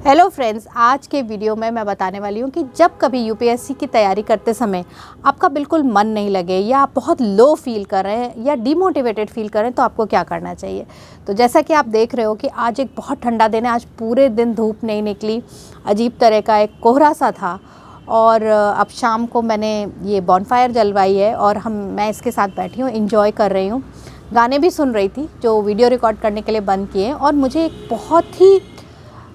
Hello friends, आज के video में मैं बताने वाली हूँ कि जब कभी यूपीएससी की तैयारी करते समय आपका बिल्कुल मन नहीं लगे या आप बहुत लो फील कर रहे हैं या डिमोटिवेटेड फील कर रहे हैं तो आपको क्या करना चाहिए। तो जैसा कि आप देख रहे हो कि आज एक बहुत ठंडा दिन है, आज पूरे दिन धूप नहीं निकली, अजीब तरह का एक कोहरा सा था और अब शाम को मैंने ये बॉनफायर जलवाई है और मैं इसके साथ बैठी हूँ, इंजॉय कर रही हूँ, गाने भी सुन रही थी जो वीडियो रिकॉर्ड करने के लिए बंद किए और मुझे एक बहुत ही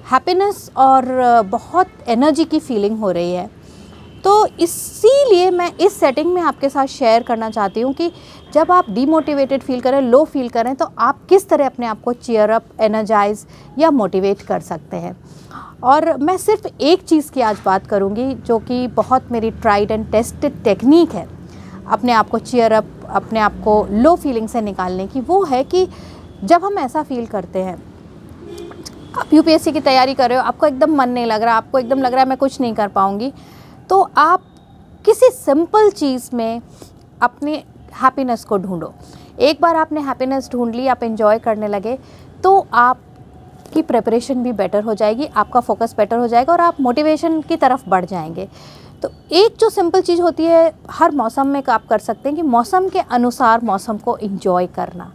हैप्पीनेस और बहुत एनर्जी की फीलिंग हो रही है। तो इसीलिए मैं इस सेटिंग में आपके साथ शेयर करना चाहती हूँ कि जब आप डीमोटिवेटेड फील करें, लो फील करें, तो आप किस तरह अपने आप को चीयर अप, एनर्जाइज या मोटिवेट कर सकते हैं। और मैं सिर्फ एक चीज़ की आज बात करूँगी जो कि बहुत मेरी ट्राइड एंड टेस्टेड टेक्निक है अपने आप को चीयर अप, अपने आप को लो फीलिंग से निकालने की। वो है कि जब हम ऐसा फील करते हैं, आप यूपीएससी की तैयारी कर रहे हो, आपको एकदम मन नहीं लग रहा, आपको एकदम लग रहा है मैं कुछ नहीं कर पाऊँगी, तो आप किसी सिंपल चीज़ में अपने हैप्पीनेस को ढूंढो। एक बार आपने हैप्पीनेस ढूंढ ली, आप एंजॉय करने लगे, तो आपकी प्रिपरेशन भी बेटर हो जाएगी, आपका फोकस बेटर हो जाएगा और आप मोटिवेशन की तरफ बढ़ जाएंगे। तो एक जो सिंपल चीज़ होती है हर मौसम में आप कर सकते हैं कि मौसम के अनुसार मौसम को एंजॉय करना।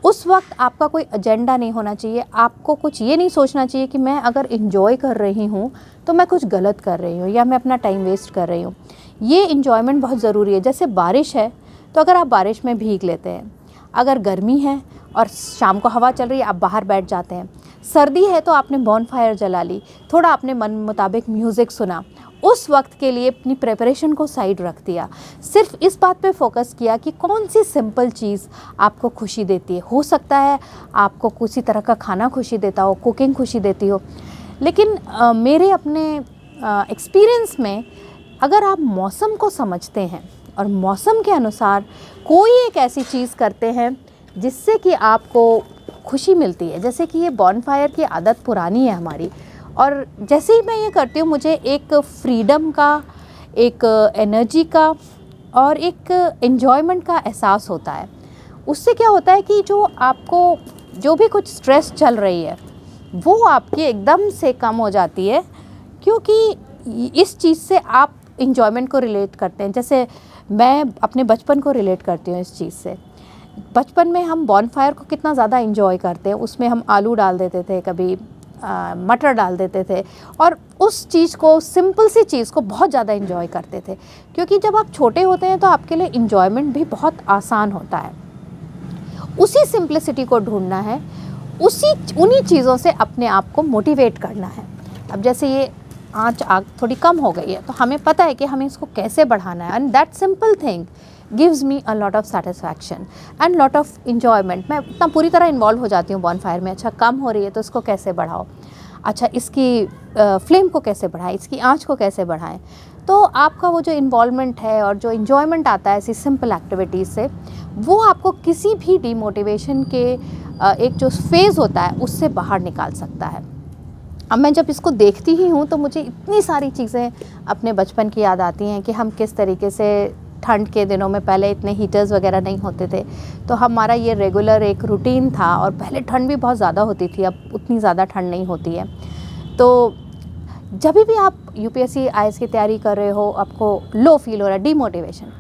उस वक्त आपका कोई एजेंडा नहीं होना चाहिए, आपको कुछ ये नहीं सोचना चाहिए कि मैं अगर एंजॉय कर रही हूँ तो मैं कुछ गलत कर रही हूँ या मैं अपना टाइम वेस्ट कर रही हूँ। ये एंजॉयमेंट बहुत ज़रूरी है। जैसे बारिश है तो अगर आप बारिश में भीग लेते हैं, अगर गर्मी है और शाम को हवा चल रही है आप बाहर बैठ जाते हैं, सर्दी है तो आपने बॉनफायर जला ली, थोड़ा अपने मन मुताबिक म्यूज़िक सुना, उस वक्त के लिए अपनी प्रिपरेशन को साइड रख दिया, सिर्फ इस बात पे फोकस किया कि कौन सी सिंपल चीज़ आपको खुशी देती है। हो सकता है आपको किसी तरह का खाना खुशी देता हो, कुकिंग खुशी देती हो, लेकिन मेरे अपने एक्सपीरियंस में अगर आप मौसम को समझते हैं और मौसम के अनुसार कोई एक ऐसी चीज़ करते हैं जिससे कि आपको खुशी मिलती है। जैसे कि ये बॉनफायर की आदत पुरानी है हमारी, और जैसे ही मैं ये करती हूँ मुझे एक फ्रीडम का, एक एनर्जी का और एक एन्जॉयमेंट का एहसास होता है। उससे क्या होता है कि जो आपको जो भी कुछ स्ट्रेस चल रही है वो आपकी एकदम से कम हो जाती है, क्योंकि इस चीज़ से आप एन्जॉयमेंट को रिलेट करते हैं। जैसे मैं अपने बचपन को रिलेट करती हूँ इस चीज़ से। बचपन में हम बॉनफायर को कितना ज़्यादा एंजॉय करते हैं, उसमें हम आलू डाल देते थे, कभी मटर डाल देते थे और उस चीज़ को, सिंपल सी चीज़ को बहुत ज़्यादा एंजॉय करते थे, क्योंकि जब आप छोटे होते हैं तो आपके लिए एंजॉयमेंट भी बहुत आसान होता है। उसी सिंप्लिसिटी को ढूंढना है, उन्हीं चीज़ों से अपने आप को मोटिवेट करना है। अब जैसे ये आग थोड़ी कम हो गई है तो हमें पता है कि हमें इसको कैसे बढ़ाना है, and that simple thing gives me a lot of satisfaction and lot of enjoyment. मैं इतना पूरी तरह इन्वॉल्व हो जाती हूँ बॉनफायर में। अच्छा, कम हो रही है तो इसको कैसे बढ़ाओ, अच्छा इसकी फ्लेम को कैसे बढ़ाएं, इसकी आँच को कैसे बढ़ाएं। तो आपका वो जो इन्वॉल्वमेंट है और जो इन्जॉयमेंट आता है ऐसी सिंपल एक्टिविटीज़ से, वो आपको किसी भी डिमोटिवेशन के एक जो फेज़ होता है उससे बाहर निकाल सकता है। अब मैं जब इसको देखती ही हूँ तो मुझे इतनी सारी चीज़ें अपने बचपन की याद आती हैं कि हम किस तरीके से ठंड के दिनों में, पहले इतने हीटर्स वगैरह नहीं होते थे, तो हमारा ये रेगुलर एक रूटीन था। और पहले ठंड भी बहुत ज़्यादा होती थी, अब उतनी ज़्यादा ठंड नहीं होती है। तो जब भी आप यूपीएससी आईएएस की तैयारी कर रहे हो, आपको लो फील हो रहा है, डीमोटिवेशन,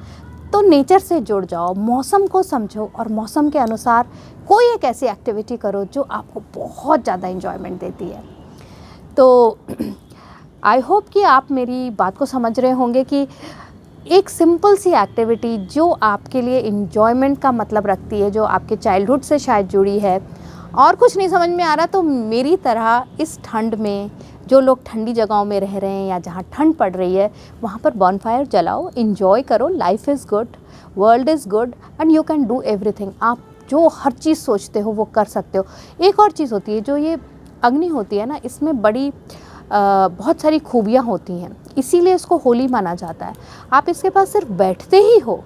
तो नेचर से जुड़ जाओ, मौसम को समझो और मौसम के अनुसार कोई एक ऐसी एक्टिविटी करो जो आपको बहुत ज़्यादा इन्जॉयमेंट देती है। तो आई होप कि आप मेरी बात को समझ रहे होंगे कि एक सिंपल सी एक्टिविटी जो आपके लिए इन्जॉयमेंट का मतलब रखती है, जो आपके चाइल्डहुड से शायद जुड़ी है, और कुछ नहीं समझ में आ रहा तो मेरी तरह इस ठंड में जो लोग ठंडी जगहों में रह रहे हैं या जहाँ ठंड पड़ रही है वहाँ पर बॉनफायर जलाओ, इन्जॉय करो। Life is good, world is good and you can do everything. आप जो हर चीज़ सोचते हो वो कर सकते हो। एक और चीज़ होती है, जो ये अग्नि होती है ना, इसमें बड़ी बहुत सारी खूबियाँ होती हैं, इसीलिए इसको होली माना जाता है। आप इसके पास सिर्फ बैठते ही हो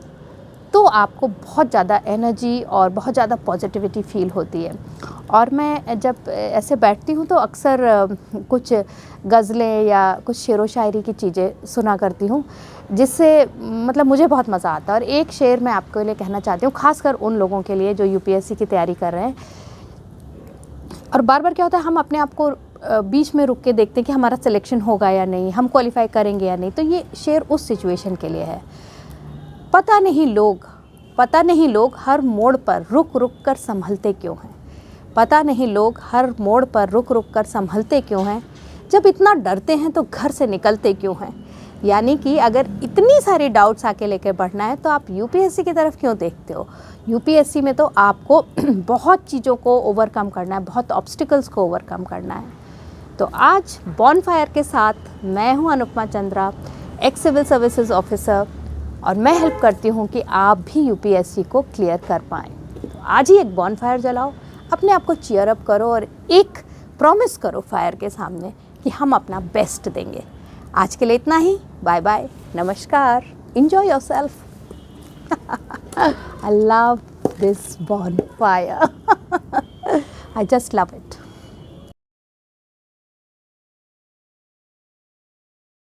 तो आपको बहुत ज़्यादा एनर्जी और बहुत ज़्यादा पॉजिटिविटी फील होती है। और मैं जब ऐसे बैठती हूँ तो अक्सर कुछ गज़लें या कुछ शेरो शायरी की चीज़ें सुना करती हूँ, जिससे मतलब मुझे बहुत मज़ा आता है। और एक शेर मैं आपके लिए कहना चाहती हूँ, ख़ासकर उन लोगों के लिए जो यूपीएससी की तैयारी कर रहे हैं। और बार बार क्या होता है, हम अपने आप को बीच में रुक के देखते हैं कि हमारा सिलेक्शन होगा या नहीं, हम क्वालिफाई करेंगे या नहीं। तो ये शेयर उस सिचुएशन के लिए है। पता नहीं लोग हर मोड़ पर रुक रुक कर संभलते क्यों हैं। पता नहीं लोग हर मोड़ पर रुक रुक कर संभलते क्यों हैं। जब इतना डरते हैं तो घर से निकलते क्यों हैं। यानी कि अगर इतनी सारी डाउट्स आके लेकर बढ़ना है तो आप यूपीएससी की तरफ क्यों देखते हो। यूपीएससी में तो आपको बहुत चीज़ों को ओवरकम करना है, बहुत ऑब्स्टिकल्स को ओवरकम करना है। तो आज बॉनफायर के साथ मैं हूं Anupama Chandra, ex civil services officer, और मैं हेल्प करती हूं कि आप भी यूपीएससी को क्लियर कर पाएँ। तो आज ही एक बॉनफायर जलाओ, अपने आप को चीयर अप करो और एक प्रॉमिस करो फायर के सामने कि हम अपना बेस्ट देंगे। आज के लिए इतना ही। बाय बाय, नमस्कार, enjoy yourself. I love this bonfire. I just love it.